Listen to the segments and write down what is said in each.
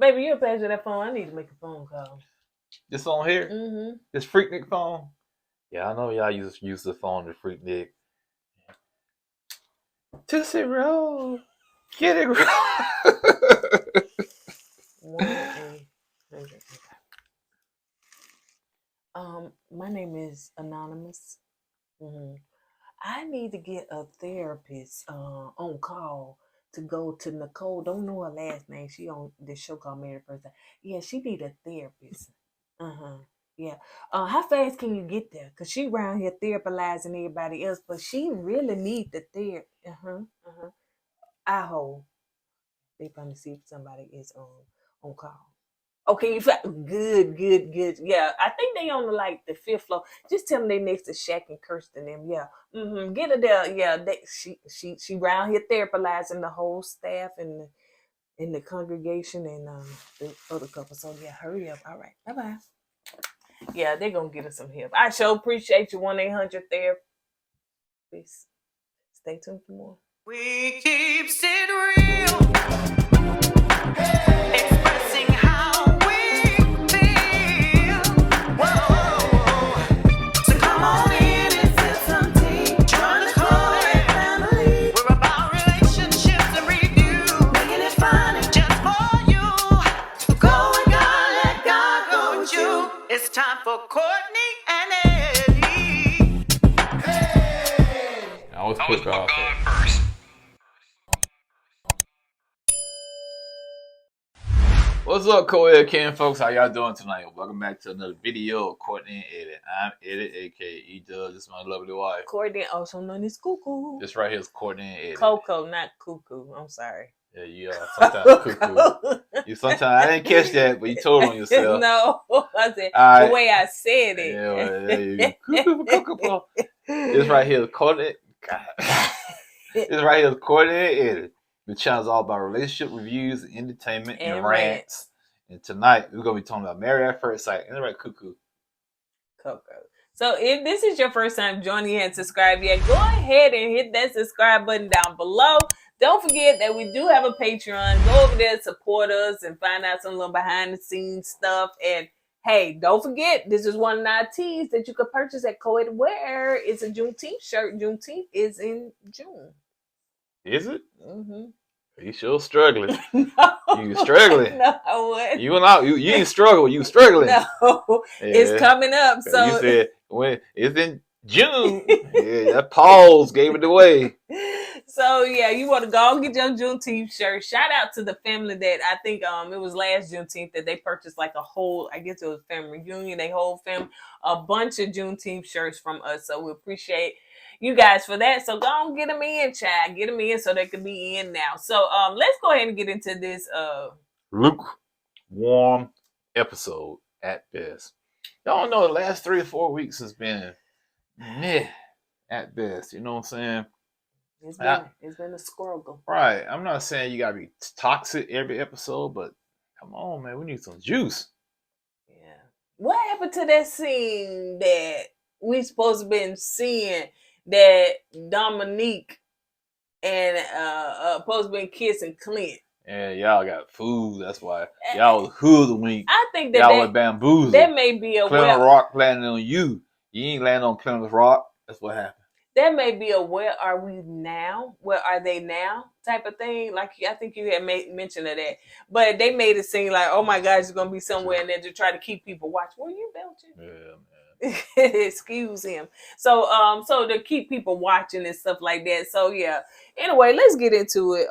Baby, you'll pass me that phone. I need to make a phone call. This on here? Mm-hmm. This Freaknik phone? Yeah, I know y'all use the phone to Freaknik. Tootsie Roll. Get it roll. 1-800. My name is Anonymous. Mm-hmm. I need to get a therapist on call to go to Nicole. Don't know her last name. She on this show called Married First Time. Yeah, she need a therapist. Uh-huh. Yeah. How fast can you get there? Cause she around here therapizing everybody else, but she really need the therapy. Uh-huh. Uh-huh. I hope they finna see if somebody is on call. Okay, you good. Yeah, I think they on like the 5th floor. Just tell them they next to Shaq and Kirsten them. Yeah, get her there. Yeah, she round here therapizing the whole staff and in the congregation and the other couple. So yeah, hurry up. All right, bye. Yeah, they're gonna get us some help. I sure appreciate you. 1-800 therapist. Stay tuned for more. We keep it real. Expressing how we feel. Whoa. So come on in and feel some tea. Join the KOED family. We're about relationships and review. Making it fun just for you. Go with God, let God go with you. It's time for Courtney and Eddie. I always put God first. What's up, KOED Ken folks? How y'all doing tonight? Welcome back to another video of Courtney and Eddie. I'm Eddie, aka E-Dub. This is my lovely wife. Courtney, also known as Cuckoo. This right here is Courtney and Eddie. Coco, not Cuckoo. I'm sorry. Yeah, you are sometimes cuckoo. You sometimes I didn't catch that, but you told on yourself. No, I said the way I said it. Yeah, well, there you go. Cuckoo. This right here is Courtney. This right here is Courtney and Eddie. The channel is all about relationship reviews, entertainment, and rants. And tonight we're gonna be talking about Married at First Sight. Isn't that right, Cuckoo? Coco. So if this is your first time joining and subscribe yet, go ahead and hit that subscribe button down below. Don't forget that we do have a Patreon. Go over there, support us, and find out some little behind the scenes stuff. And hey, don't forget, this is one of our tees that you could purchase at KOED Wear. It's a Juneteenth shirt. Juneteenth is in June. Is it? Mm-hmm. You sure struggling? No, you struggling? No, I wouldn't. You and I, you ain't struggle. You struggling? No, it's coming up. So you said when it's in June. Yeah, that pause gave it away. So yeah, you want to go and get your Juneteenth shirt. Shout out to the family that I think it was last Juneteenth that they purchased like a whole, I guess it was family reunion, they whole family, a bunch of Juneteenth shirts from us. So we appreciate you guys for that. So go and get them in, child. Get them in so they can be in now. So let's go ahead and get into this lukewarm episode at best. Y'all know the last 3 or 4 weeks has been meh at best. You know what I'm saying? It's been a struggle. Right. I'm not saying you gotta be toxic every episode, but come on, man. We need some juice. Yeah. What happened to that scene that we supposed to been seeing that Dominique and supposed to been kissing Clint? Yeah, y'all got food. That's why y'all was hoodwinked. I think that y'all was bamboozled. That may be a Plymouth Rock landing on you. You ain't landing on Plymouth Rock. That's what happened. That may be a where are we now? Where are they now? Type of thing. Like I think you had mention of that, but they made it seem like, oh my gosh, it's gonna be somewhere in there to try to keep people watching. Were you belching? Yeah, man. Excuse him. So so to keep people watching and stuff like that. So yeah. Anyway, let's get into it.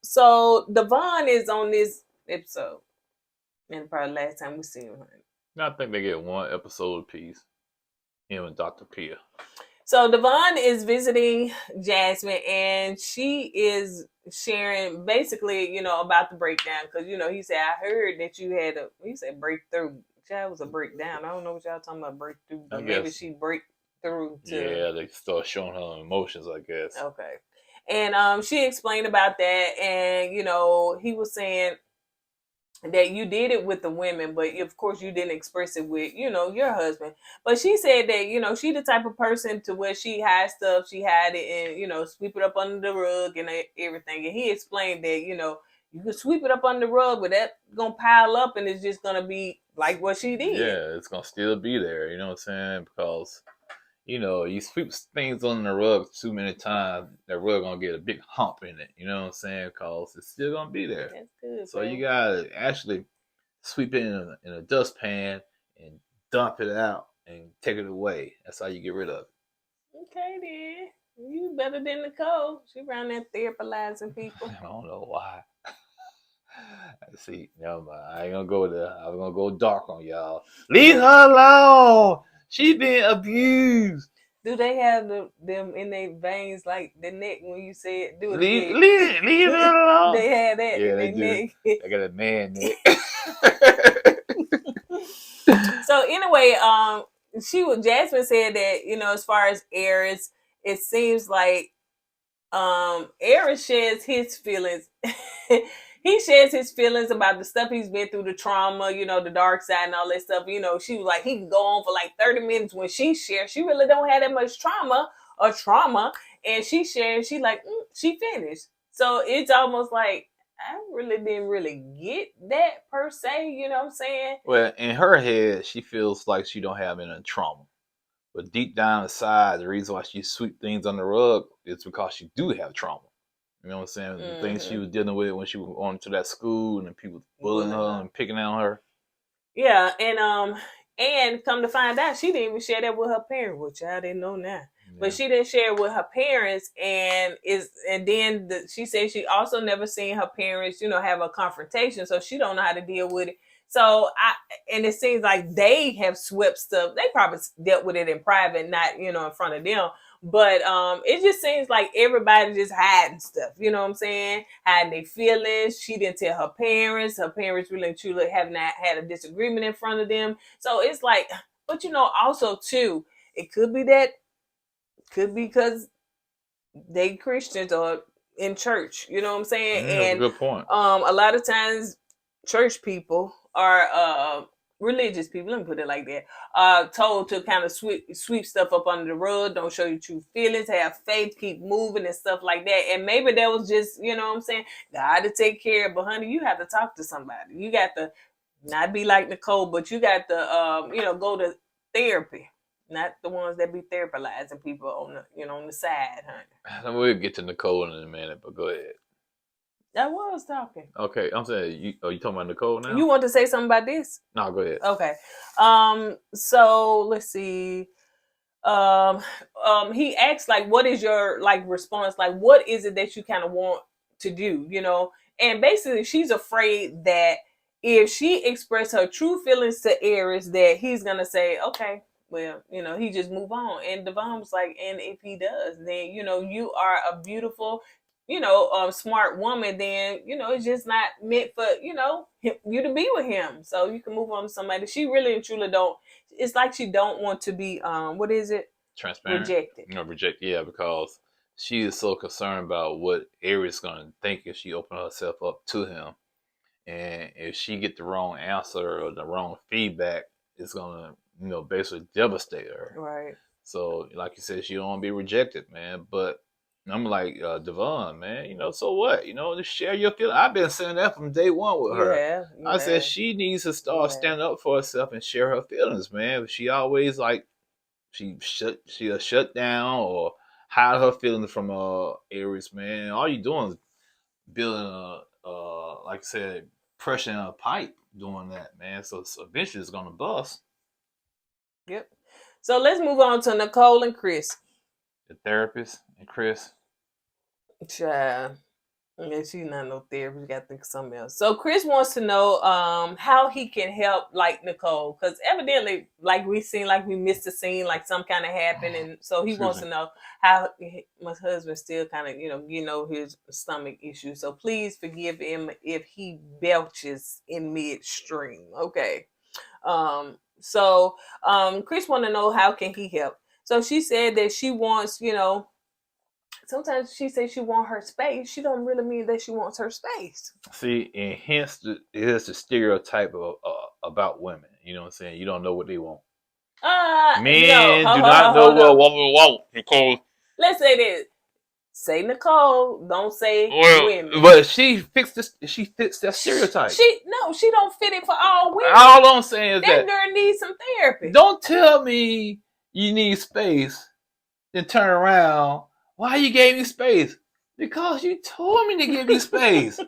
So Devon is on this episode, and probably last time we seen him. I think they get one episode apiece. Him and Dr. Pia. So Devon is visiting Jasmine, and she is sharing basically, about the breakdown. Because, he said, I heard that you had he said breakthrough. That was a breakdown. I don't know what y'all talking about breakthrough, but maybe she break through to... Yeah, they start showing her emotions, I guess. Okay. And she explained about that, and, he was saying that you did it with the women, but of course you didn't express it with, your husband. But she said that, she the type of person to where she hides stuff, she hide it and, sweep it up under the rug and everything. And he explained that, You can sweep it up under the rug, but that's gonna pile up, and it's just gonna be like what she did. Yeah, it's gonna still be there. You know what I'm saying? Because you sweep things on the rug too many times, that rug gonna get a big hump in it. You know what I'm saying? Because it's still gonna be there. That's good. So bro. you gotta actually sweep it in a dustpan and dump it out and take it away. That's how you get rid of it. Okay, then. You better than Nicole. She around there therapizing people. I don't know why. See, never mind. I ain't gonna go there. I'm gonna go dark on y'all. Leave her alone. She been abused. Do they have them in their veins like the neck when you say it? Do it again. Leave her alone. They have that Yeah, in they their do. neck. I got a man neck. So anyway, Jasmine said that, as far as Aries, it seems like Aries sheds his feelings. He shares his feelings about the stuff he's been through, the trauma, the dark side and all that stuff. She was like, he can go on for like 30 minutes when she shares. She really don't have that much trauma. And she shares, she like, she finished. So it's almost like, I really didn't really get that per se, you know what I'm saying? Well, in her head, she feels like she don't have any trauma. But deep down inside, the reason why she sweep things on the rug is because she do have trauma. You know what I'm saying? The things she was dealing with when she was going to that school and people bullying her and picking on her. Yeah, and come to find out, she didn't even share that with her parents, which I didn't know now. Yeah. But she didn't share it with her parents, and then she said she also never seen her parents, have a confrontation, so she don't know how to deal with it. So and it seems like they have swept stuff. They probably dealt with it in private, not in front of them. But it just seems like everybody just hiding stuff. You know what I'm saying? Hiding their feelings. She didn't tell her parents. Her parents really and truly have not had a disagreement in front of them. So it's like, but also too, it could be because they Christians or in church. You know what I'm saying? That's a good point. A lot of times church people are religious people, let me put it like that, told to kind of sweep stuff up under the rug, don't show your true feelings, have faith, keep moving and stuff like that. And maybe that was just, what I'm saying, God to take care of. But honey, you have to talk to somebody. You got to not be like Nicole, but you got to go to therapy. Not the ones that be therapizing people on the on the side, honey. We'll get to Nicole in a minute, but go ahead. I was talking. Okay, I'm saying, you talking about Nicole now? You want to say something about this? No, go ahead. Okay. So let's see. He asked, like, what is your, like, response? Like, what is it that you kind of want to do, And basically, she's afraid that if she expressed her true feelings to Aries, that he's going to say, okay, well, he just move on. And Devon was like, and if he does, then, you are a beautiful, smart woman, then, it's just not meant for, you to be with him. So you can move on to somebody. She really and truly don't, it's like she don't want to be, what is it? Transparent. Rejected. Yeah, because she is so concerned about what Aries is going to think if she open herself up to him. And if she get the wrong answer or the wrong feedback, it's going to, basically devastate her. Right. So, like you said, she don't want to be rejected, man. But I'm like, Devon, man, so what? Just share your feelings. I've been saying that from day one with her. I said she needs to start standing up for herself and share her feelings, man. She always she'll shut down or hide her feelings from Aries, man. All you doing is building like I said, pressure in a pipe doing that, man. So eventually it's gonna bust. Yep. So let's move on to Nicole and Chris. The therapist and Chris. Child. Yeah, she's not no therapist. You gotta think of something else. So Chris wants to know how he can help, like, Nicole, because evidently, like, we missed a scene, like some kind of happened, and so he wants to know how my husband still kind of his stomach issue. So please forgive him if he belches in midstream. Okay. So Chris want to know how can he help. So she said that she wants, sometimes she says she wants her space. She don't really mean that she wants her space. See, and hence it is the stereotype of about women. You know what I'm saying? You don't know what they want. Men do not know what a woman wants because. Let's say this. Say Nicole. Don't say women. But she fits that stereotype. She don't fit it for all women. All I'm saying is that girl needs some therapy. Don't tell me you need space, then turn around. Why you gave me space? Because you told me to give you space.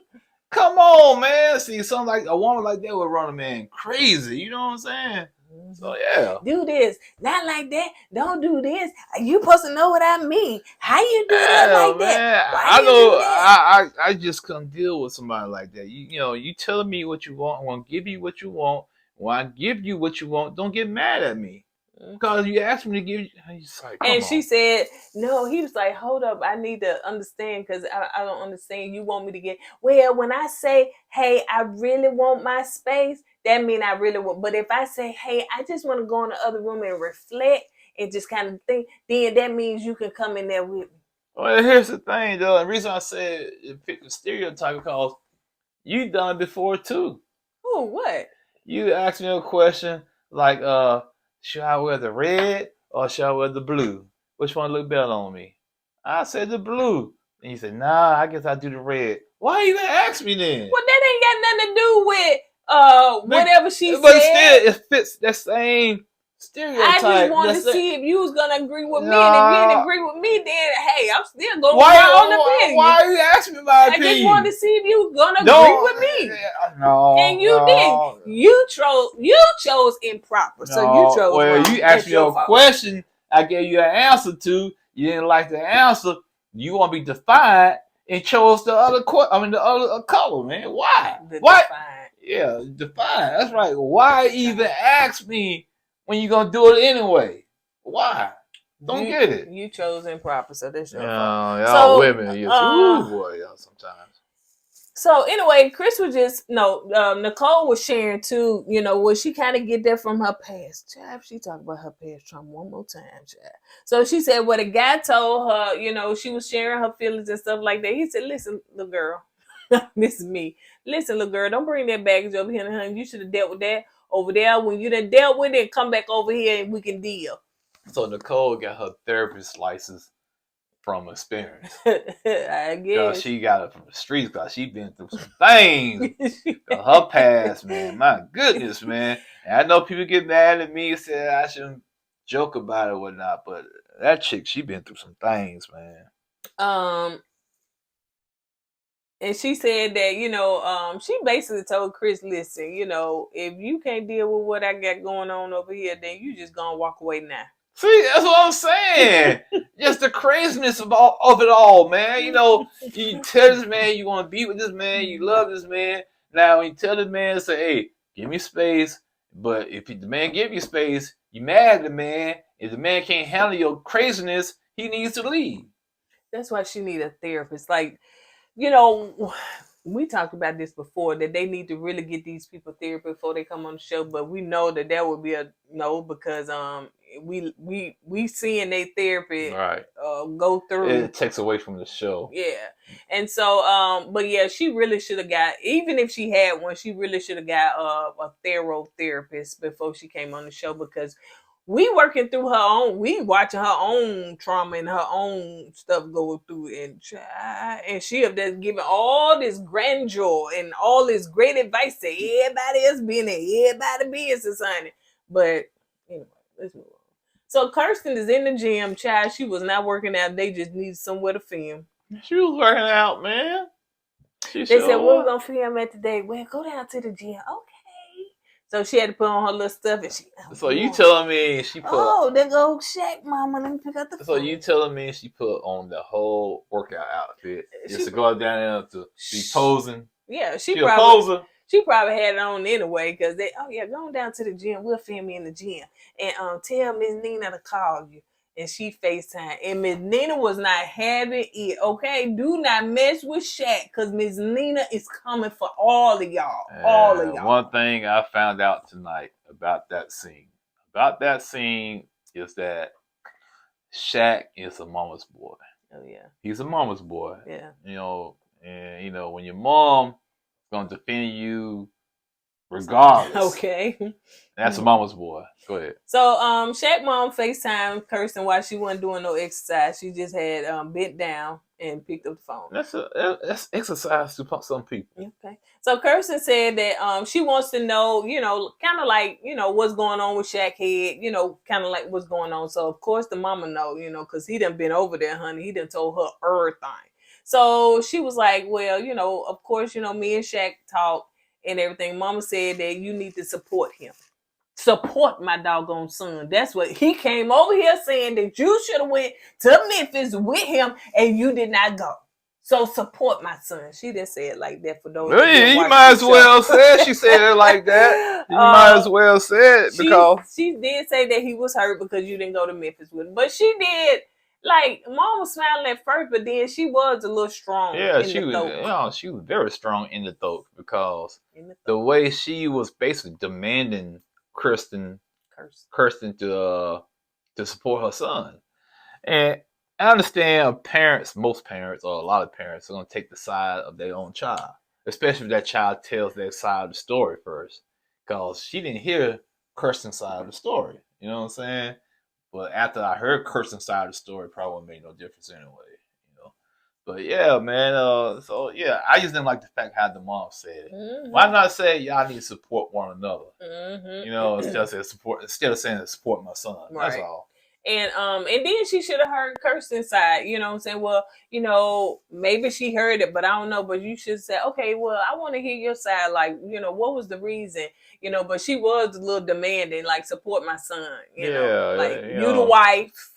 Come on, man. See, something like a woman like that would run a man crazy. You know what I'm saying? So yeah. Do this. Not like that. Don't do this. You supposed to know what I mean. How you do that like that? Why I you know do that? I just couldn't deal with somebody like that. You telling me what you want, I want to give you what you want. When I give you what you want, don't get mad at me. Because you asked me to give you. Like, and she said, no, he was like, hold up, I need to understand because I don't understand. You want me to get, well, when I say, hey, I really want my space, that means I really want. But if I say, hey, I just want to go in the other room and reflect and just kind of think, then that means you can come in there with me. Well, here's the thing, though. The reason I said pick the stereotype because you done it before, too. Oh, what? You asked me a question like, should I wear the red or should I wear the blue? Which one look better on me? I said the blue. And you said, nah, I guess I'll do the red. Why you gonna ask me then? Well, that ain't got nothing to do with whatever she said. But still, it fits that same stereotype. I just wanted to see if you was gonna agree with me, and if you didn't agree with me, then hey, I'm still going with my own opinion. Why are you asking me my opinion? I just wanted to see if you was gonna agree with me. No, and you didn't. You chose improper, so you chose wrong. Well, you asked me a question. I gave you an answer to. You didn't like the answer. You want to be defiant and chose the other color, man. Why? Why? Defiant. Yeah, defiant. That's right. Why even ask me when you gonna do it anyway? Why? Don't get it. You chose improper, so that's your fault. Y'all women, boy, y'all sometimes. So anyway, Chris was Nicole was sharing too, where she kind of get that from her past. Child, she talked about her past trauma one more time, child. So she said what a guy told her, she was sharing her feelings and stuff like that. He said, listen, little girl, this is me. Listen, little girl, don't bring that baggage over here, honey. You should have dealt with that over there. When you done dealt with it, come back over here and we can deal. So Nicole got her therapist license from experience. I guess. She got it from the streets because she been through some things. Her past, man. My goodness, man. And I know people get mad at me and say I shouldn't joke about it or whatnot, but that chick, she been through some things, man. And she said that, she basically told Chris, listen, if you can't deal with what I got going on over here, then you just gonna walk away now. See, that's what I'm saying. Just the craziness of it all, man. You tell this man you want to be with this man, you love this man. Now, when you tell this man, say, hey, give me space. But if the man give you space, you mad at the man. If the man can't handle your craziness, he needs to leave. That's why she need a therapist. Like, we talked about this before, that they need to really get these people therapy before they come on the show. But we know that would be a no because we seeing their therapy go through. It takes away from the show. Yeah. And so but yeah, she really should have got, even if she had one, she really should have got a thorough therapist before she came on the show, because we working through her own, we watching her own trauma and her own stuff go through, and she have just given all this grandeur and all this great advice to everybody else being in everybody business, honey. But anyway, let's move on. So Kirsten is in the gym, child. She was not working out. They just needed somewhere to film. She was working out, man. They said, we're going to film at today. Well, go down to the gym. Okay. So she had to put on her little stuff, and she. So you telling me she put? Oh, there go Shaq, mama. Let me pick up the phone. So you telling me she put on the whole workout outfit just to go down there to be posing? Yeah, she probably a poser. She probably had it on anyway because go down to the gym. We'll film you in the gym, and tell Miss Nina to call you. And she FaceTime. And Miss Nina was not having it. Okay, do not mess with Shaq because Miss Nina is coming for all of y'all. All of y'all. One thing I found out tonight about that scene is that Shaq is a mama's boy. Oh yeah, he's a mama's boy. Yeah, and when your mom is gonna defend you regardless. Okay. That's a mama's boy. Go ahead. So Shaq mom FaceTime cursing while she wasn't doing no exercise. She just had bent down and picked up the phone. That's exercise to some people. Okay. So Kirsten said that she wants to know, kind of like, what's going on with Shaq head, kind of like what's going on. So of course the mama know, because he done been over there, honey. He done told her everything. So she was like, well, of course, me and Shaq talk and everything. Mama said that you need to support him. Support my doggone son. That's what he came over here saying, that you should have went to Memphis with him and you did not go. So support my son. She didn't say it like that for those. Well, yeah, you might as well say she said it like that. You might as well say it because she did say that he was hurt because you didn't go to Memphis with him. But she did, like, mom was smiling at first, but then she was a little strong. Yeah, she was very strong in the throat because the way she was basically demanding Kirsten to support her son. And I understand most parents, or a lot of parents, are going to take the side of their own child, especially if that child tells their side of the story first. Because she didn't hear Kirsten's side of the story. You know what I'm saying? But after I heard Kirsten's side of the story, it probably wouldn't make no difference anyway. But yeah, man. So yeah, I just didn't like the fact how the mom said it. Mm-hmm. Why not say y'all need to support one another? Mm-hmm. Instead of saying support my son. Right. That's all. And then she should have heard Kirsten's side, you know what I'm saying? Well, maybe she heard it, but I don't know. But you should say, okay, well, I want to hear your side. Like, what was the reason? But she was a little demanding, like, support my son. You know, like, you the wife.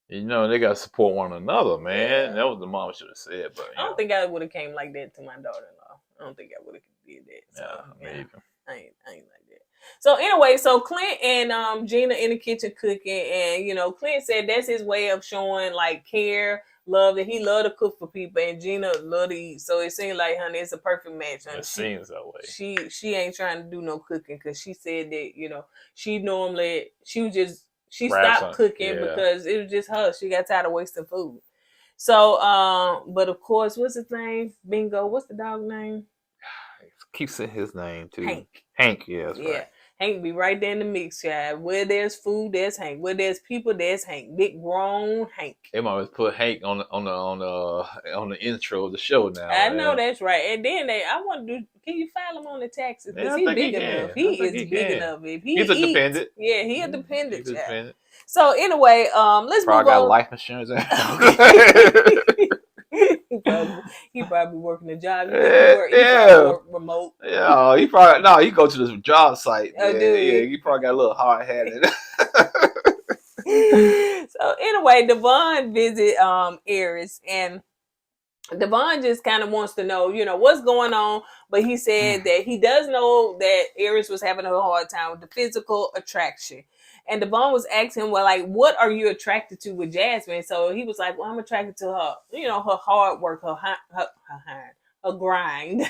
They got to support one another, man. Yeah. That was the mom should have said. But I don't think I would have came like that to my daughter-in-law. I don't think I would have did that. So, maybe. I ain't like that. So anyway, so Clint and Gina in the kitchen cooking, and Clint said that's his way of showing like care, love, that he love to cook for people, and Gina love to eat. So it seems like, honey, it's a perfect match. Honey. It seems that way. She ain't trying to do no cooking because she said that she stopped cooking because it was just her. She got tired of wasting food. So but of course, what's his name? Bingo. What's the dog name? Keep saying his name too. Hank. Yeah, that's right. Hank be right there in the mix, child. Where there's food, there's Hank. Where there's people, there's Hank. Big grown Hank. They might always put Hank on the intro of the show now. I know that's right. And then I want to do. Can you file him on the taxes? Because he's big enough. He is big enough. If he's independent. Yeah, he independent. He's independent. So anyway, let's probably move on. Got life insurance. he probably working a job. He work remote. Yeah, he go to the job site. Yeah, he probably got a little hard headed. So anyway, Devon visit Aries, and Devon just kind of wants to know, what's going on. But he said that he does know that Aries was having a hard time with the physical attraction. And Devon was asking him, well, like, what are you attracted to with Jasmine? So he was like, well, I'm attracted to her, her hard work, her grind.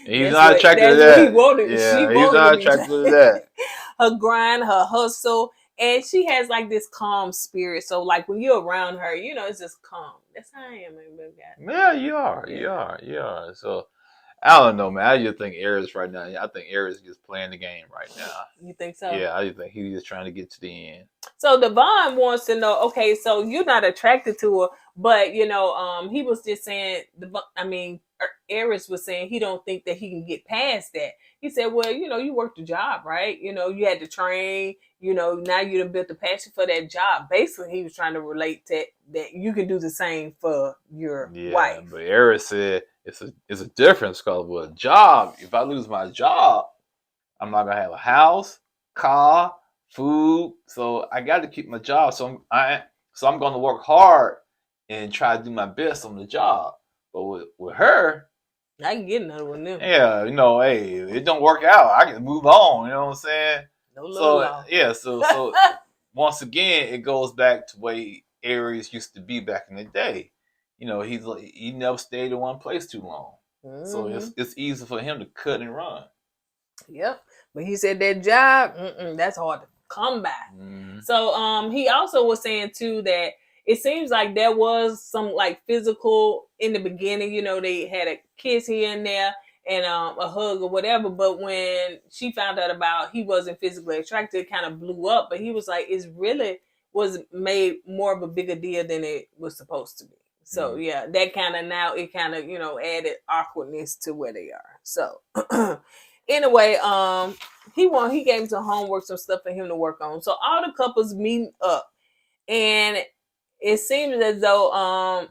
He's not attracted to that. He wanted. Yeah, he's not attracted to that. Her grind, her hustle. And she has like this calm spirit. So like when you're around her, it's just calm. That's how I am, man. Yeah, you are. So I don't know, man. I just think Aries right now. I think Aries is just playing the game right now. You think so? Yeah, I just think he's just trying to get to the end. So Devon wants to know, okay, so you're not attracted to her, but he was just saying, Aries was saying he don't think that he can get past that. He said, well, you worked the job, right? You had to train, now you done built a passion for that job. Basically, he was trying to relate to that you can do the same for your wife. But Aries said it's a difference because with a job, if I lose my job, I'm not going to have a house, car, food. So I got to keep my job. So I'm going to work hard and try to do my best on the job. But with her, I can get another one now. Yeah, hey, it don't work out. I can move on. You know what I'm saying? So once again, it goes back to way Aries used to be back in the day. He never stayed in one place too long. Mm-hmm. So it's easy for him to cut and run. Yep. But he said that job, that's hard to come by. Mm-hmm. So he also was saying too that it seems like there was some like physical in the beginning, they had a kiss here and there. and a hug or whatever. But when she found out about he wasn't physically attracted, it kind of blew up. But he was like, it's really was made more of a bigger deal than it was supposed to be. So yeah, that kind of now it kind of added awkwardness to where they are. So anyway, he gave him some homework, some stuff for him to work on. So all the couples meeting up, and it seems as though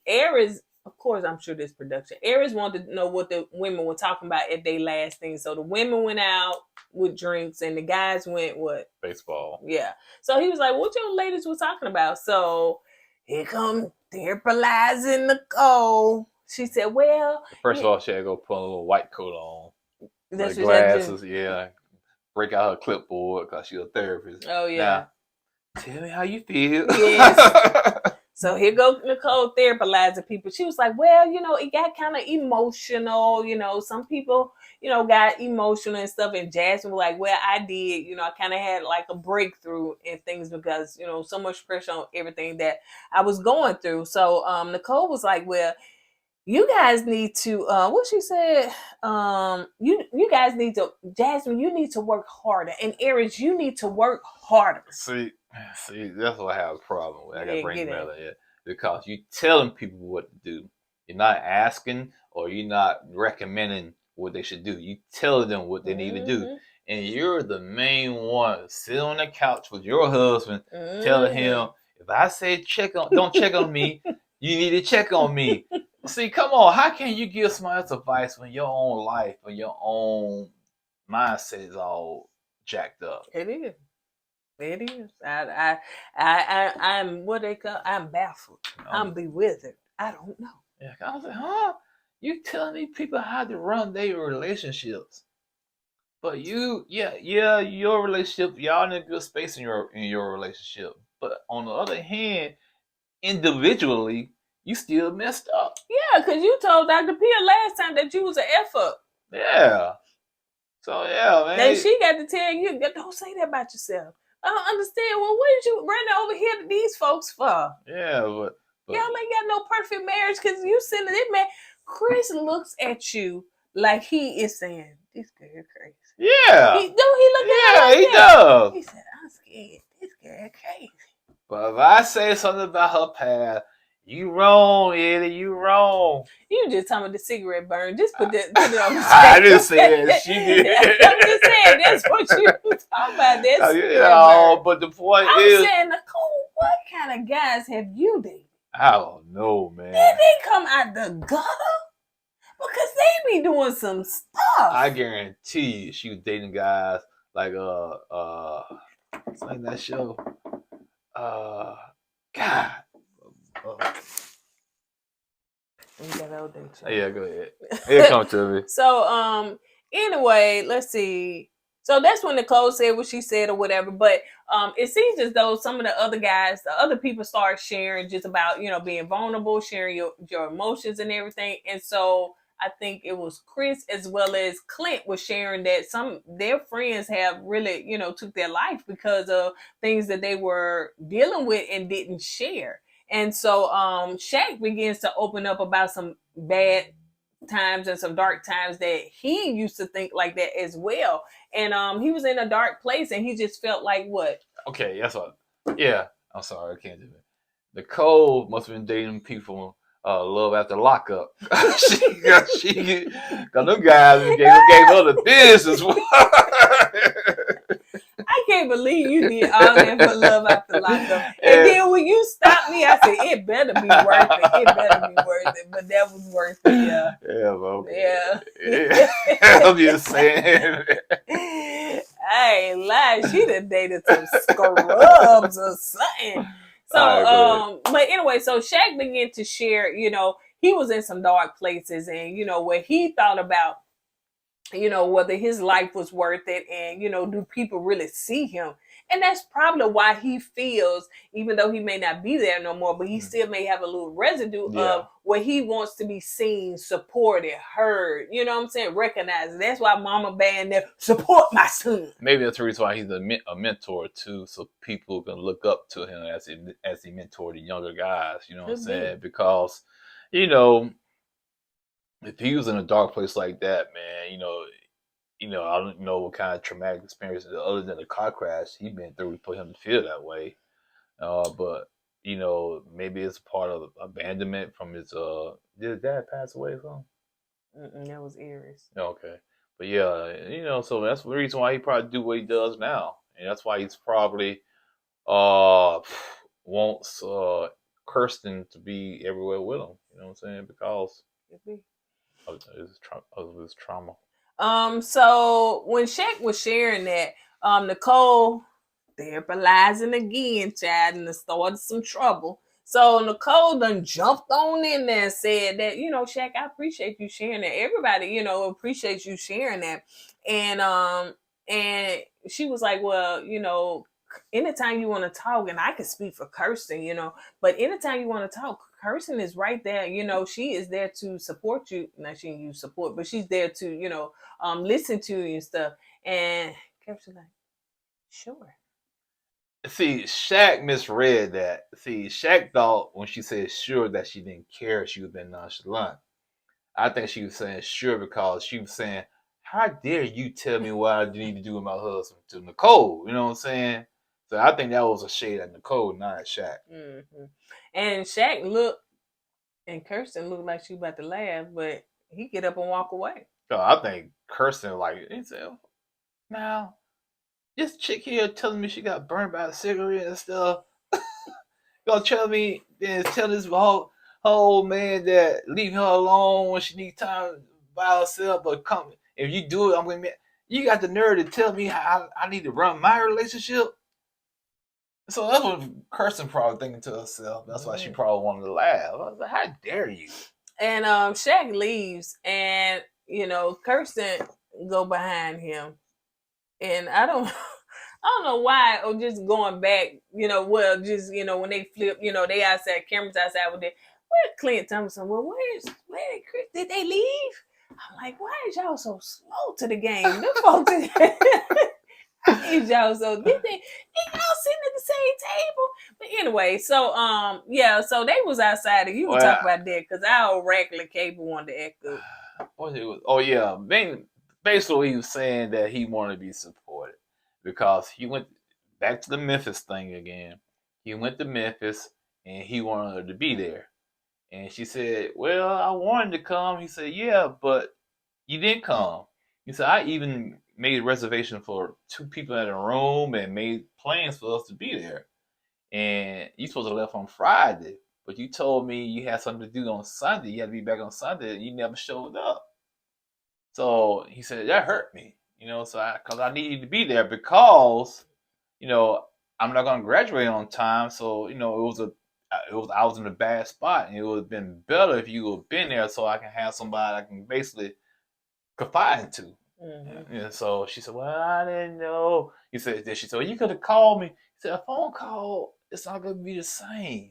Aries, of course, I'm sure this production. Aries wanted to know what the women were talking about at their last thing. So the women went out with drinks, and the guys went what? Baseball. Yeah. So he was like, "What your ladies were talking about?" So here come therapizing Nicole. She said, "Well, First of all, she had to go put a little white coat on, that's the what that do. glasses, yeah, break out her clipboard because she's a therapist. Oh yeah. Now, tell me how you feel. Yes. So here go Nicole therapizing people. She was like, well, it got kind of emotional. Some people, got emotional and stuff. And Jasmine was like, well, I did. I kind of had like a breakthrough in things because, so much pressure on everything that I was going through. So Nicole was like, well, you guys need to what she said, you guys need to, Jasmine, you need to work harder, and Aries, you need to work harder. See, that's what I have a problem with. I got to bring get that it. up, yeah, because you telling people what to do. You're not asking or you're not recommending what they should do. You tell them what they need to do, and you're the main one. Sit on the couch with your husband, telling him, if I say don't check on me, you need to check on me. See, come on, how can you give somebody else advice when your own life or your own mindset is all jacked up? It is. It is. I'm what they call. I'm baffled. I'm bewildered. I don't know. Yeah, I was like, huh? You telling these people how to run their relationships, but your relationship, y'all in a good space in your relationship. But on the other hand, individually, you still messed up. Yeah, because you told Dr. Pia last time that you was an F up. Yeah. So yeah, man. And she got to tell you, don't say that about yourself. I don't understand. Well, what did you run over here to these folks for? Yeah, but y'all ain't got no perfect marriage because you sending it, man. Chris looks at you like he is saying, this girl crazy. Yeah. He look at yeah, like he that. does. He said, I'm scared. This girl crazy. But if I say something about her past, you wrong, Eddie. You wrong. You just talking about the cigarette burn. Just put it on the I didn't say it. She did. I'm just saying that's what you talking about. That cigarette burn. But the point I'm is, saying, Nicole, what kind of guys have you dated? I don't know, man. Did they come out the gutter? Because they be doing some stuff. I guarantee you, she was dating guys like it's like that show. God. Yeah, go ahead. It come to me. So anyway, let's see. So that's when Nicole said what she said or whatever. But it seems as though some of the other guys, the other people start sharing just about, being vulnerable, sharing your emotions and everything. And so I think it was Chris as well as Clint was sharing that some their friends have really, took their life because of things that they were dealing with and didn't share. And so Shaq begins to open up about some bad times and some dark times that he used to think like that as well. And he was in a dark place and he just felt like what? Okay, that's what. Yeah, I'm sorry, I can't do it. Nicole must have been dating people love after lockup. she got them guys gave her the business. I can't believe you did all that for love after lockup. And then when you stopped me, I said, it better be worth it. It better be worth it. But that was worth it, yeah. Yeah, bro. Yeah. I'm just saying. I ain't lying. She done dated some scrubs or something. So, but anyway, so Shaq began to share, he was in some dark places and, where he thought about, whether his life was worth it and, do people really see him? And that's probably why he feels, even though he may not be there no more, but he still may have a little residue of where he wants to be seen, supported, heard, you know what I'm saying? Recognized. That's why Mama Band there, support my son. Maybe that's the reason why he's a mentor too, so people can look up to him as he mentored the younger guys, you know what I'm saying? Because, if he was in a dark place like that, man, I don't know what kind of traumatic experience other than the car crash he'd been through for him to feel that way. But maybe it's part of abandonment from his. Did his dad pass away or something? That was Aries. Okay, but yeah, so that's the reason why he probably do what he does now, and that's why he's probably uh wants Kirsten to be everywhere with him. You know what I'm saying? Because of his trauma. So when Shaq was sharing that, Nicole therapizing again, child, and started some trouble. So Nicole done jumped on in there and said that, Shaq, I appreciate you sharing that. Everybody, appreciates you sharing that. And she was like, well, anytime you want to talk, and I can speak for Kirsten, but anytime you want to talk, Kirsten is right there. She is there to support you. Not she you support, but she's there to, listen to you and stuff. And Kirsten's like, sure. See, Shaq misread that. See, Shaq thought when she said sure that she didn't care, she was being nonchalant. I think she was saying sure because she was saying, how dare you tell me what I need to do with my husband to Nicole? You know what I'm saying? So I think that was a shade at Nicole, not at Shaq. Mm-hmm. And Shaq looked, and Kirsten looked like she about to laugh, but he get up and walk away. So I think Kirsten, he said, now, this chick here telling me she got burned by a cigarette and stuff. Gonna tell me, then tell this whole man that leave her alone when she needs time by herself, but come, if you do it, I'm gonna be, you got the nerve to tell me how I need to run my relationship. So that's what Kirsten probably thinking to herself. That's why she probably wanted to laugh. I was like, how dare you? And Shaq leaves, and Kirsten go behind him, and I don't know why, or just going back, just when they flip, they outside, cameras outside with it. Where Clint Thompson? Well, where Chris? Did they leave? I'm like, why is y'all so slow to the game? Them folks is y'all so did y'all sitting at the same table? But anyway, so so they was outside, and you can talk about that because our regular cable wanted to act up. Oh yeah, basically he was saying that he wanted to be supported because he went back to the Memphis thing again. He went to Memphis and he wanted her to be there. And she said, well, I wanted to come. He said, yeah, but you didn't come. He said, I even made a reservation for 2 people in a room and made plans for us to be there. And you supposed to left on Friday, but you told me you had something to do on Sunday. You had to be back on Sunday, and you never showed up. So he said that hurt me, because I needed to be there because, I'm not going to graduate on time. So I was in a bad spot, and it would have been better if you would have been there so I can have somebody I can basically confide into. Mm-hmm. And so she said, well, I didn't know. She said, well, you could have called me. He said, a phone call, it's not going to be the same.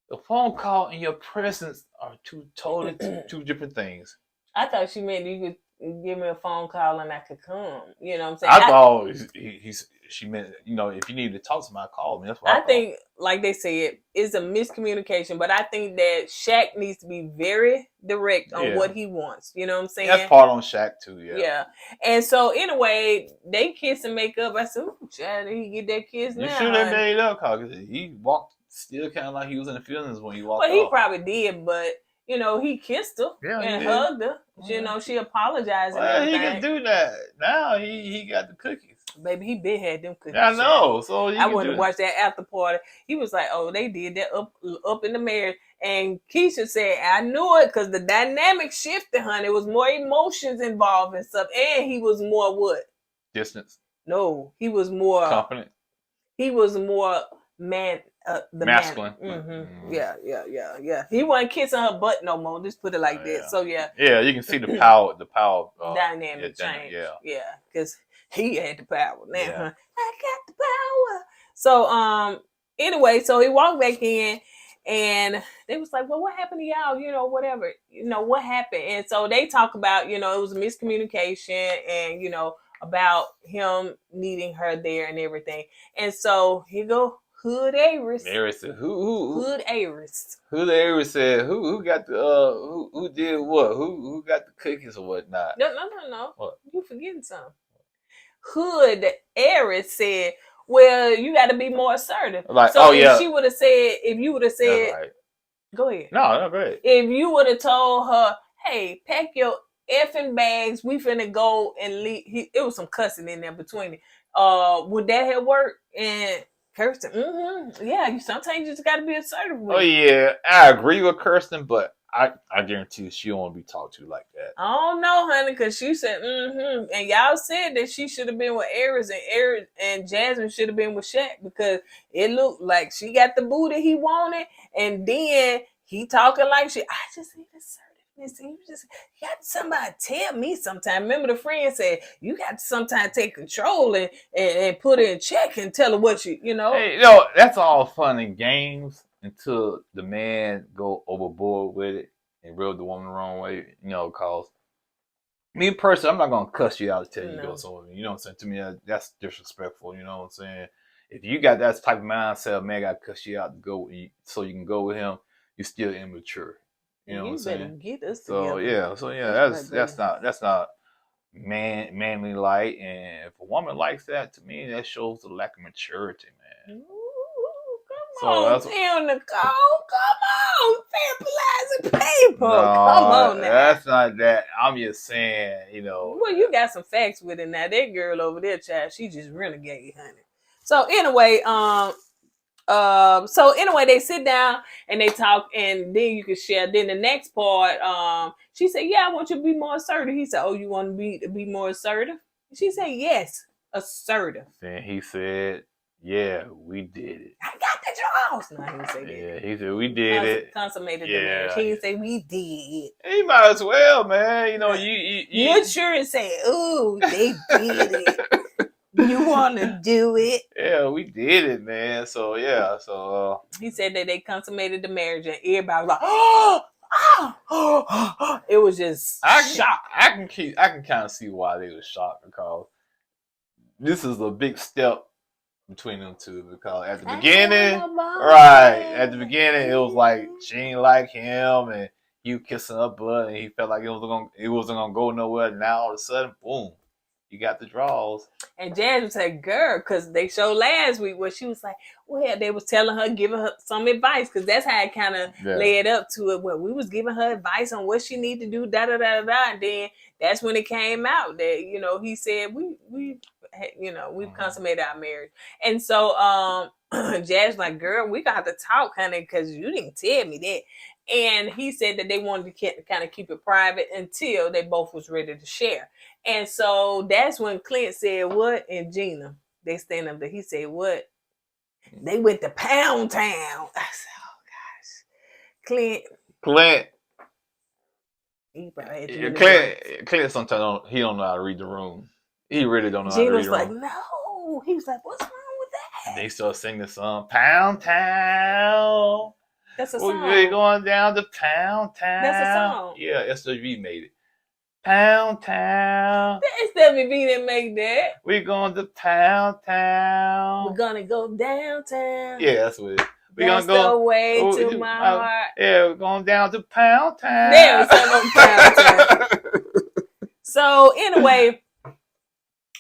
The phone call and your presence are two different things. I thought she meant you could give me a phone call and I could come. You know what I'm saying? I thought she meant, if you need to talk to somebody, call me. That's what I think, like they said, it's a miscommunication. But I think that Shaq needs to be very direct on what he wants. You know what I'm saying? That's part on Shaq too, yeah. Yeah. And so anyway, they kiss and make up. I said, ooh, child, did he get that kiss now? You sure they made up? Because he walked still kind of like he was in the feelings when he walked off. Well, he probably did, but he kissed her and hugged her. Yeah. She apologized. Well, he can do that. Now he got the cookies. Baby, he been had them cookies. I know. So I went to watch that after party. He was like, oh, they did that up in the marriage. And Keisha said, I knew it because the dynamic shifted, honey. It was more emotions involved and stuff. And he was more what? Distance. No, he was more confident. He was more masculine. Mm-hmm. Yeah. He wasn't kissing her butt no more. Just put it like that. So yeah. Yeah, you can see the power dynamic change. Yeah, because he had the power. Now, I got the power. So anyway, so he walked back in, and they was like, well, what happened to y'all? Whatever. What happened? And so they talk about, it was a miscommunication, and about him needing her there and everything. And so he go Hood Aries. Aries said, who Hood Aries. Who the Aries said, who got the who did what? Who got the cookies or whatnot? No. What? You forgetting something. Hood Aries said, well, you got to be more assertive. Like, so yeah. if you would have said, right. Go ahead. No, go ahead. If you would have told her, hey, pack your effing bags, we finna go and leave. It was some cussing in there between it. Would that have worked? And Kirsten, yeah, sometimes you just got to be assertive with it. Yeah, I agree with Kirsten, but I guarantee you she don't want to be talked to like that. I don't know, honey, because she said, and y'all said that she should have been with Aries and Jasmine should have been with Shaq because it looked like she got the booty he wanted, and then he talking like shit. I just need assertiveness. You got somebody tell me sometime. Remember the friend said, you got to sometimes take control and put it in check and tell her what you know. Hey, that's all fun and games until the man go overboard with it and rub the woman the wrong way, cause me personally, I'm not gonna cuss you out to tell you to go somewhere. You know what I'm saying? To me, that's disrespectful. You know what I'm saying? If you got that type of mindset, man, got to cuss you out to go so you can go with him, you're still immature. You know what I'm saying? Get us together. So that's not manly like, and if a woman likes that, to me, that shows the lack of maturity, man. Come on, Nicole. Come on, fertilizing people. No, come on now. That's not that. I'm just saying, Well, you got some facts with it now. That girl over there, child, she just renegade, honey. So anyway, they sit down and they talk, and then you can share. Then the next part, she said, "Yeah, I want you to be more assertive." He said, "Oh, you want me to be more assertive?" She said, "Yes, assertive." Then he said, "Yeah, we did it. I got the draws." No, he didn't say that. Yeah, he said we did it. Consummated the marriage. He didn't say we did. He might as well, man. You sure and say, "Ooh, they did it." You want to do it? Yeah, we did it, man. So yeah, he said that they consummated the marriage, and everybody was like, it was just shock. I can kind of see why they were shocked, because this is a big step between them two, because at the beginning, it was like she ain't like him and you kissing her butt, and he felt like it wasn't gonna go nowhere. Now all of a sudden, boom, you got the draws. And Jasmine said, "Girl," because they showed last week where she was like, "Well, they was telling her, giving her some advice," because that's how it kind of led up to it. Where we was giving her advice on what she need to do, da da da da. And then that's when it came out that he said we've consummated our marriage. And so Jazz like, "Girl, we got to talk, honey, because you didn't tell me that." And he said that they wanted to kind of keep it private until they both was ready to share. And so that's when Clint said, "What?" And Gina, they stand up there. He said, "What?" They went to Pound Town. I said, "Oh gosh, Clint." Clint sometimes he don't know how to read the room. He really don't know how to read the room. Gina was like, "No." He was like, "What's wrong with that?" They start singing the song, Pound Town. That's a song. We're going down to Pound Town. That's a song. Yeah, SWV made it. Pound Town. The SWV didn't make that. We're going to Pound Town. We're gonna go downtown. Yeah, that's what it is. That's the way to my heart. Yeah, we're going down to Pound Town. There was some Pound Town. So anyway,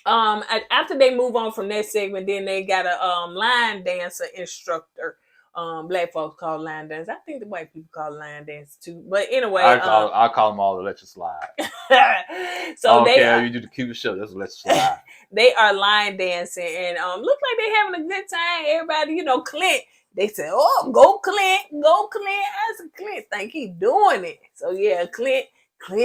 after they move on from that segment, then they got a line dancer instructor. Black folks call line dance. I think the white people call line dance too. But anyway, I call them all the electric slide. So you do the Cupid show. That's electric slide. They are line dancing and look like they having a good time. Everybody, Clint. They said, "Oh, go Clint, go Clint." I said, "Clint think he doing it." So yeah, Clint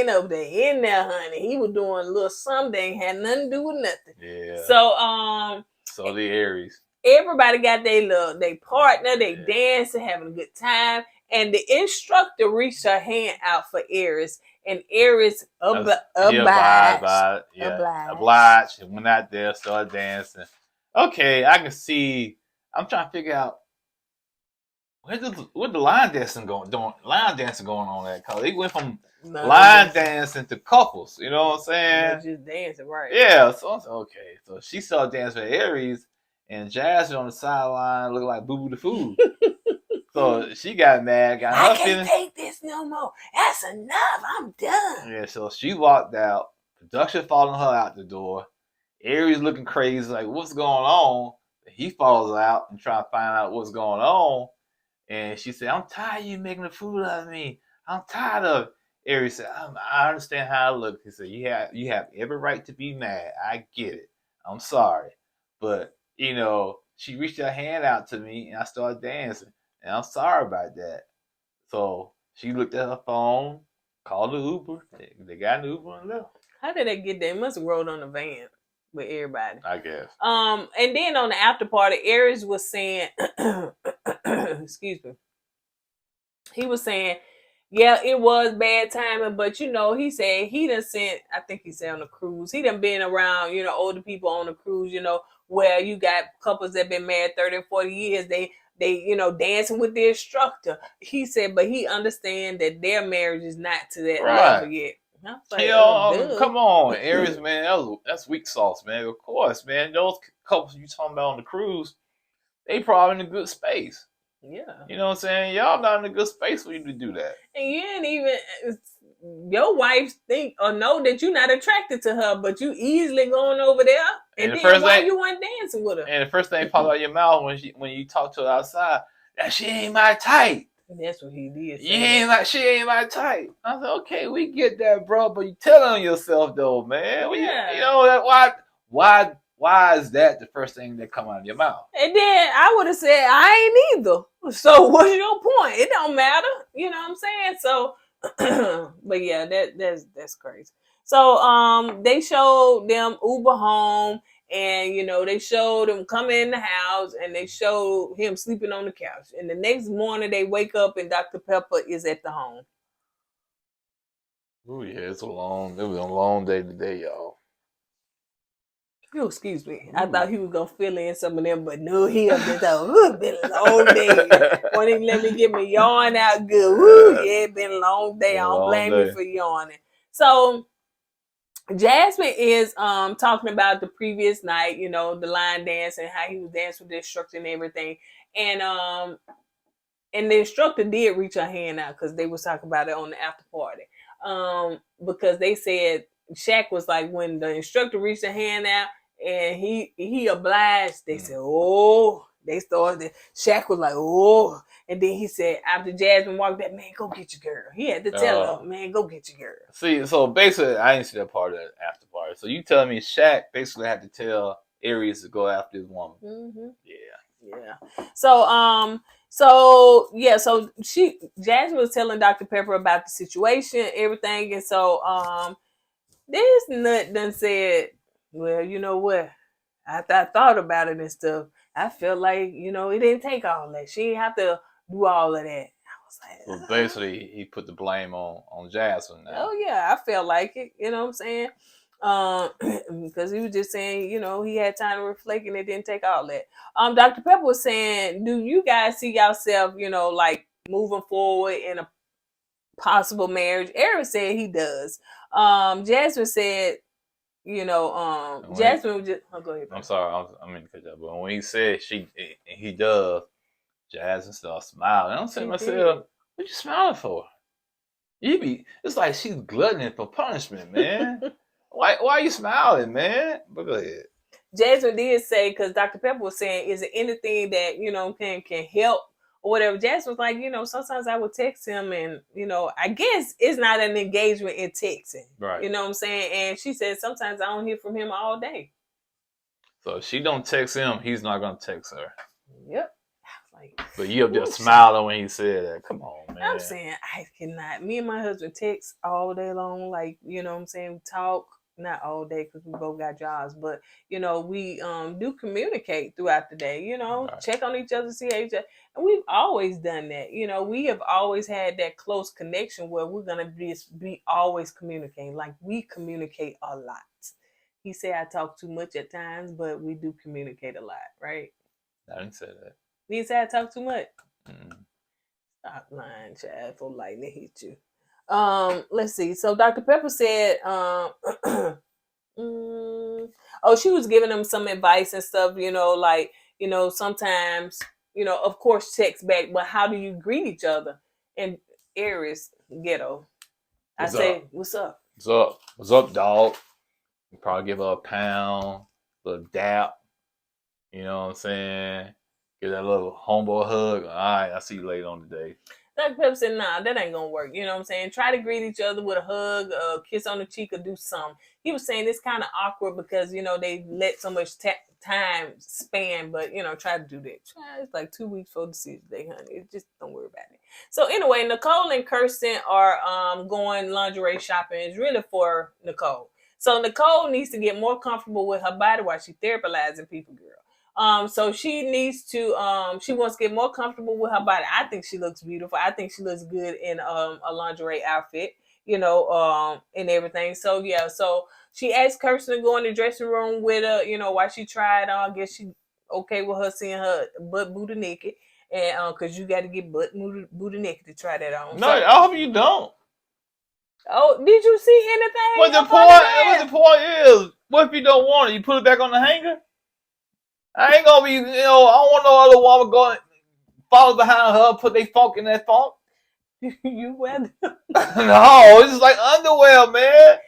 over there in there, honey. He was doing a little something. Ain't had nothing to do with nothing. Yeah. So the Aries. Everybody got their partner, they dancing, having a good time. And the instructor reached her hand out for Aries. And Aries obliged. Obliged. And went out there, started dancing. Okay, I can see. I'm trying to figure out what the line dancing going on at. Because they went from line dancing to couples. You know what I'm saying? Just dancing, right? Yeah. So okay. So she started dancing with Aries. and Jasmine on the sideline looked like Boo Boo the Fool. So she got mad, got I her can't feelings. take this no more. That's enough. I'm done. Yeah, so she walked out. Production following her out the door. Aries looking crazy, like, what's going on? He follows out and trying to find out what's going on. And she said, I'm tired of you making a fool out of me. I'm tired of it. Aries said, I understand how I look. He said, you have every right to be mad. I get it. I'm sorry. But, she reached her hand out to me and I started dancing. And I'm sorry about that. So she looked at her phone, called the Uber. They got an Uber and left. How did they get there? It must have rolled on the van with everybody. I guess. And then on the after party, Aries was saying, excuse me. He was saying, yeah, it was bad timing, but he said he done sent, I think he said on a cruise, he done been around, older people on the cruise, where you got couples that been married 30 and 40 years, they dancing with the instructor. He said, but he understand that their marriage is not to that level yet. Like, come on, Aries, man, that's weak sauce, man. Of course, man. Those couples you talking about on the cruise, they probably in a good space. Yeah. You know what I'm saying? Y'all not in a good space for you to do that. And you ain't even, your wife think or know that you're not attracted to her, but you easily going over there. And then why you weren't dancing with her? And the first thing pop out your mouth when you talk to her outside, that she ain't my type. That's what he did. She ain't my type. I said, okay, we get that, bro, but you tell on yourself though, man. Yeah. Why is that the first thing that come out of your mouth? And then I would have said, I ain't either. So what's your point? It don't matter. You know what I'm saying? So, but yeah, that's crazy. So they showed them Uber home, and they showed him coming in the house, and they showed him sleeping on the couch. And the next morning they wake up and Dr. Pepper is at the home. Oh yeah, it was a long day today, y'all. Oh, excuse me. I thought he was gonna fill in some of them, but no, he up there thought, been a long day. Won't even let me get my yarn out good. Woo, yeah, it been a long day. I don't blame you for yawning. So Jasmine is talking about the previous night, the line dance and how he was dancing with the instructor and everything. And the instructor did reach her hand out because they was talking about it on the after party. Because they said Shaq was like, when the instructor reached her hand out and he obliged, they said, oh, they started. Shaq was like, oh, and then he said, after Jasmine walked back, man, go get your girl. He had to tell her, man, go get your girl. See, so basically, I didn't see that part of the after party. So you telling me Shaq basically had to tell Aries to go after his woman? Mm-hmm. Yeah. So Jasmine was telling Dr. Pepper about the situation, everything, and so this nut done said, well, you know what? After I thought about it and stuff, I felt like, it didn't take all that. She didn't have to do all of that. I was like, so basically, he put the blame on Jasmine now. Oh, yeah, I felt like it. You know what I'm saying? Because he was just saying, he had time to reflect and it didn't take all that. Dr. Pepper was saying, do you guys see yourself, like moving forward in a possible marriage? Eric said he does. Jasmine said, Jasmine was just, go ahead. I'm sorry, I mean to cut that, but when he said he does, Jasmine started smiling. I'm saying to myself, what you smiling for? It's like she's gluttoning for punishment, man. Why are you smiling, man? But go ahead. Jasmine did say, because Dr. Pepper was saying, is there anything that, can help or whatever? Jasmine was like, sometimes I would text him and, I guess it's not an engagement in texting. Right. You know what I'm saying? And she said, sometimes I don't hear from him all day. So if she don't text him, he's not going to text her. Yep. But you up there smiling when he said that. Come on, man. I'm saying, I cannot. Me and my husband text all day long. Like, you know what I'm saying? We talk. Not all day because we both got jobs, but we do communicate throughout the day. Right. Check on each other, see how each other, and we've always done that. We have always had that close connection where we're gonna be always communicating. Like, we communicate a lot. He said I talk too much at times, but we do communicate a lot, right? I didn't say that. You didn't say I talk too much. Mm-hmm. Stop lying, Chad. For lightning hit you. Let's see. So Dr. Pepper said, Oh, she was giving him some advice and stuff, like, sometimes, of course, text back, but how do you greet each other? And Aries, ghetto, I What's say, up? what's up? What's up? What's up, dog? You probably give her a pound, a little dap. You know what I'm saying? Give that little homeboy hug. All right, I'll see you later on the day. Dr. Pepper said, nah, that ain't gonna work. You know what I'm saying? Try to greet each other with a hug, a kiss on the cheek, or do something. He was saying it's kind of awkward because, they let so much time span, but, try to do that. It's like 2 weeks for the season day, honey. Just don't worry about it. So anyway, Nicole and Kirsten are going lingerie shopping. It's really for Nicole. So Nicole needs to get more comfortable with her body while she's therapizing people, girl. So she needs to she wants to get more comfortable with her body. I think she looks beautiful. I think she looks good in a lingerie outfit, and everything. So yeah, so she asked Kirsten to go in the dressing room with her, while she tried on. I guess she okay with her seeing her butt booty naked. And cause you got to get butt booty naked to try that on. No, So, I hope you don't. oh, did you see anything? What the point is? What if you don't want it? You put it back on the hanger? I ain't gonna be, I don't want no other woman going follow behind her, put their funk in that funk. You wear them? No, it's just like underwear, man.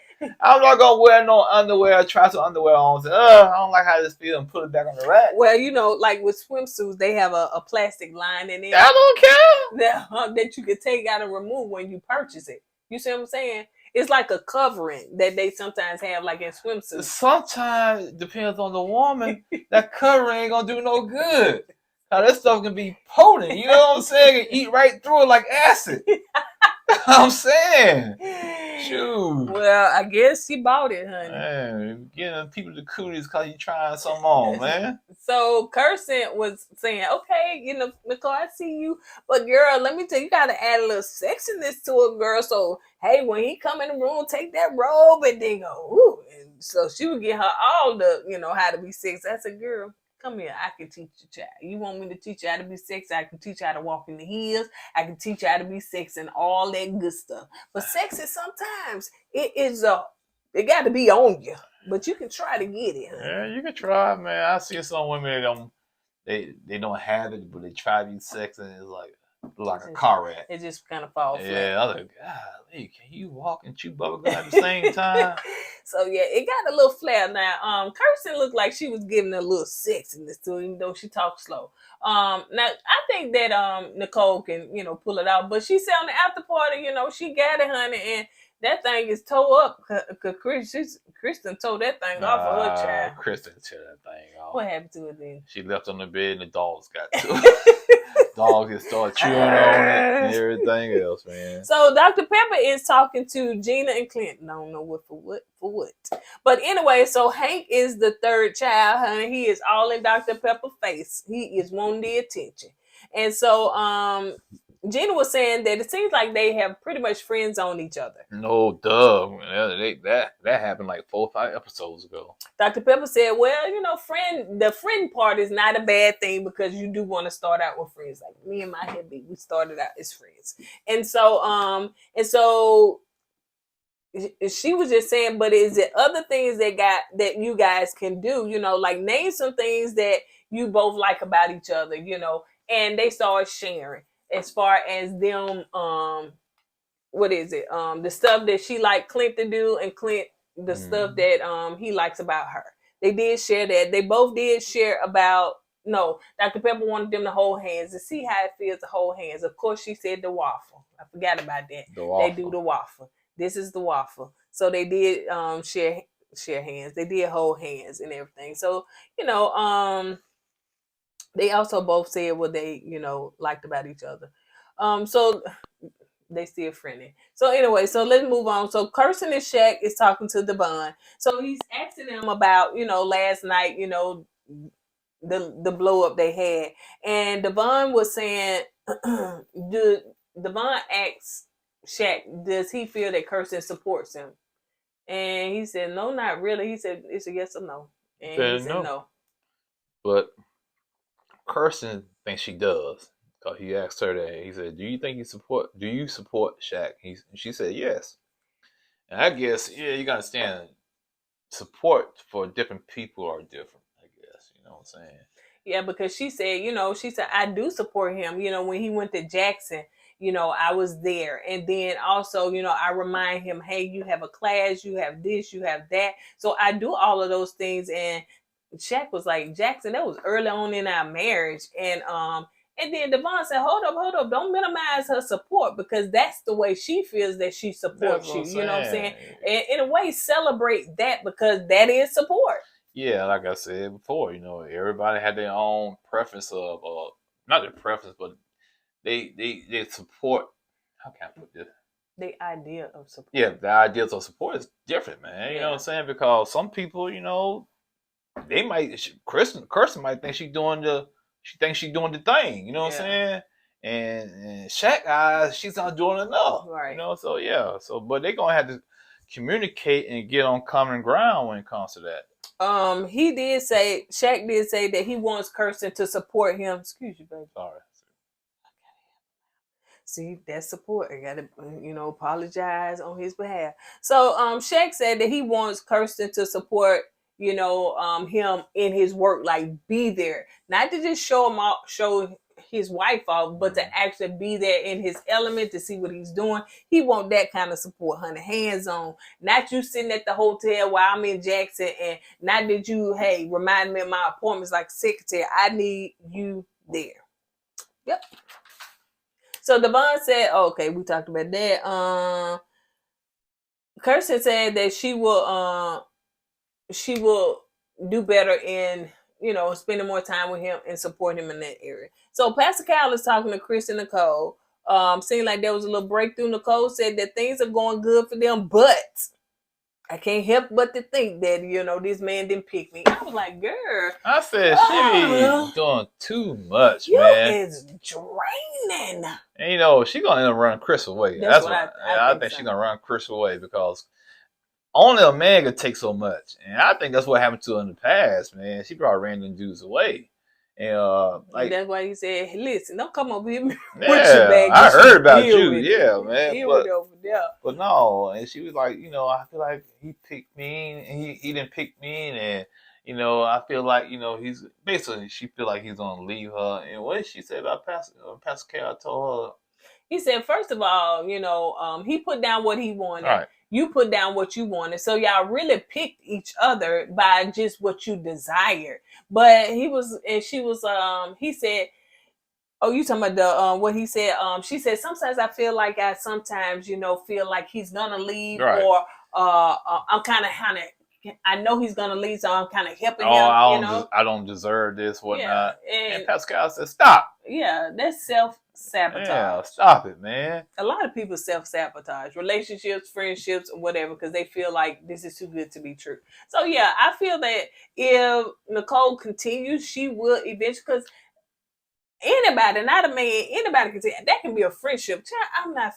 I'm not gonna wear no underwear. Try some underwear on. Say, I don't like how this feels, and put it back on the rack. Well, like with swimsuits, they have a plastic line in it. I don't care. That you can take out and remove when you purchase it. You see what I'm saying? It's like a covering that they sometimes have, like in swimsuits. Sometimes it depends on the woman. That covering ain't gonna do no good. Now that stuff can be potent. You know what I'm saying? It eat right through it like acid. I'm saying. Shoot. Well, I guess she bought it, honey. Man, giving people the cooties because you trying something on, man. So Kirsten was saying, okay, Nicole, I see you. But girl, let me tell you, you got to add a little sexiness to it, girl. So, hey, when he come in the room, take that robe and then go, ooh. And so she would get her all the, how to be sexy. I said, girl, come here. I can teach you, child. You want me to teach you how to be sexy? I can teach you how to walk in the heels. I can teach you how to be sexy and all that good stuff. But sexy sometimes it got to be on you. But you can try to get it, honey. Yeah, you can try, man. I see some women they don't have it, but they try to be sexy and it's like a car wreck. It just kind of falls flat. Yeah, I was like, golly, can you walk and chew bubblegum at the same time? So yeah, it got a little flair now. Kirsten looked like she was giving a little sexiness to it, even though she talks slow. Now I think that Nicole can, pull it out. But she said on the after party, she got it, honey, and that thing is tore up. Cause Kristen tore that thing off of her child. Kristen tore that thing off. What happened to it then? She left on the bed and the dogs got to it. Dogs just started chewing on it and everything else, man. So Dr. Pepper is talking to Gina and Clinton. I don't know what for what. But anyway, so Hank is the third child, honey. He is all in Dr. Pepper's face. He is wanting the attention. And so Gina was saying that it seems like they have pretty much friends on each other. No, duh. That happened like 4 or 5 episodes ago. Dr. Pepper said, well, the friend part is not a bad thing because you do want to start out with friends. Like me and my hubby, we started out as friends. And so she was just saying, but is it other things that you guys can do? Like name some things that you both like about each other, and they started sharing as far as them, what is it? The stuff that she liked Clint to do and Clint, the stuff that he likes about her. They did share that. They both did share about, no, Dr. Pepper wanted them to hold hands to see how it feels to hold hands. Of course, she said the waffle. I forgot about that. They do the waffle. This is the waffle. So they did share hands. They did hold hands and everything. So, they also both said what they, liked about each other. So they still friendly. So anyway, so let's move on. So Kirsten and Shaq is talking to Devon. So he's asking them about, last night, the blow up they had. And Devon was saying, Devon asks Shaq, does he feel that Kirsten supports him? And he said, no, not really. He said, it's a yes or no. And he said no. But Kirsten thinks she does. Because he asked her that. He said, do you support Shaq? She said yes. And I guess, yeah, you gotta understand, support for different people are different, I guess. You know what I'm saying? Yeah, because she said, I do support him. When he went to Jackson, I was there. And then also, I remind him, hey, you have a class, you have this, you have that. So I do all of those things. And Shaq was like, Jackson, that was early on in our marriage. And then Devon said, hold up, don't minimize her support, because that's the way she feels that she supports you. You know what I'm saying? And in a way, celebrate that, because that is support. Yeah, like I said before, everybody had their own preference of, not their preference, but they support. How can I put this? The idea of support. Yeah, the ideas of support is different, man. You know what I'm saying? Because some people, they might, Kirsten might think she thinks she's doing the thing. You know what I'm saying? And Shaq eyes, she's not doing enough. Right. So yeah. So, but they're gonna have to communicate and get on common ground when it comes to that. Shaq did say that he wants Kirsten to support him. Excuse you, baby. Sorry. See, that's support. I gotta, apologize on his behalf. So, Shaq said that he wants Kirsten to support, him in his work, like be there, not to just show his wife off, but to actually be there in his element to see what he's doing. He want that kind of support, honey, hands on. Not you sitting at the hotel while I'm in Jackson, and not that you, hey, remind me of my appointments like secretary. I need you there. Yep. So Devon said, okay, we talked about that. Kirsten said that she will do better in, spending more time with him and support him in that area. So Pastor Cal is talking to Chris and Nicole. Seemed like there was a little breakthrough. Nicole said that things are going good for them, but I can't help but to think that, this man didn't pick me. I was like, girl. I said, she doing too much, man. It's draining. And, she's going to end up running Chris away. That's what I think she's going to run Chris away, because only a man could take so much. And I think that's what happened to her in the past, man. She probably ran them dudes away. And that's why he said, hey, listen, don't come over here with your bag. I heard about you. Yeah, man. But no, and she was like, I feel like he picked me, and he didn't pick me, and I feel like, he's basically, she feel like he's gonna leave her. And what she said about Pastor Cal told her, he said, first of all, he put down what he wanted. Right. You put down what you wanted. So y'all really picked each other by just what you desired. But he said, oh, you talking about the what he said? She said, sometimes I feel like feel like he's gonna leave, right. Or I'm kind of I know he's gonna leave, so I'm kind of helping him. I don't deserve this, whatnot. Yeah, and Pascal said, "Stop." Yeah, that's self-sabotage. Yeah, stop it, man. A lot of people self-sabotage relationships, friendships, or whatever, because they feel like this is too good to be true. So yeah, I feel that if Nicole continues, she will eventually, because anybody, not a man, anybody can say that can be a friendship. I'm not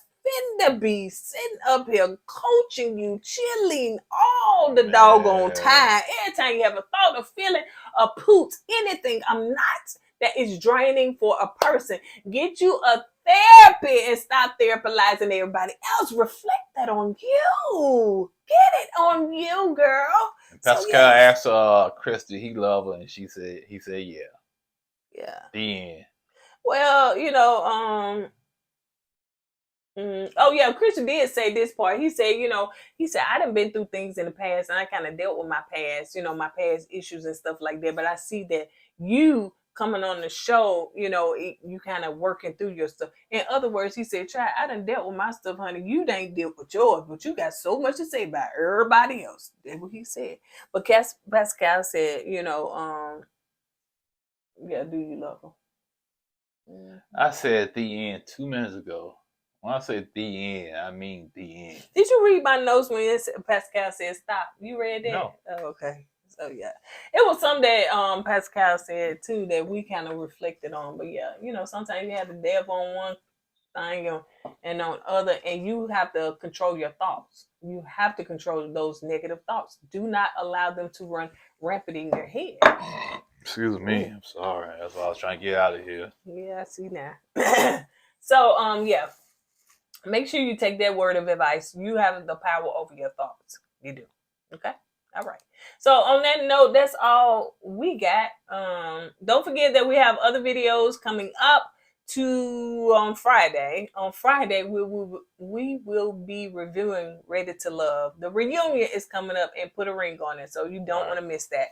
finna be sitting up here coaching you, chilling all the doggone time. Every time you have a thought, a feeling, a poot, anything, I'm not. That is draining for a person. Get you a therapy and stop therapizing everybody else. Reflect that on you. Get it on you, girl. And Pascal asked Chris, did he love her? And he said yeah. Yeah. The end. Well, oh yeah, Christian did say this part. He said, I done been through things in the past, and I kind of dealt with my past, my past issues and stuff like that. But I see that you coming on the show, you kind of working through your stuff. In other words, he said, I done dealt with my stuff, honey. You ain't dealt with yours, but you got so much to say about everybody else. That's what he said. But Pascal said, yeah, do you love him? Mm-hmm. I said the end 2 minutes ago. When I say the end, I mean the end. Did you read my notes when Pascal said stop? You read that? No. Oh, okay. So yeah, it was something that Pascal said too that we kind of reflected on. But yeah, sometimes you have the devil on one thing and on other, and you have to control your thoughts. You have to control those negative thoughts. Do not allow them to run rampant in your head. Excuse me. I'm sorry. That's why I was trying to get out of here. Yeah, I see now. So yeah. Make sure you take that word of advice. You have the power over your thoughts. You do. Okay? All right. So on that note, that's all we got. Don't forget that we have other videos coming up on Friday. On Friday, we will be reviewing Rated to Love. The reunion is coming up and Put a Ring on it, so you don't want to miss that.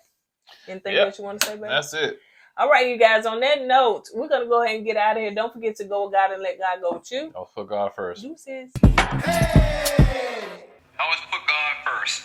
Anything else you want to say, baby? That's it. All right, you guys. On that note, we're gonna go ahead and get out of here. Don't forget to go with God and let God go with you. Go for God first. Deuces. Hey! Always put God first.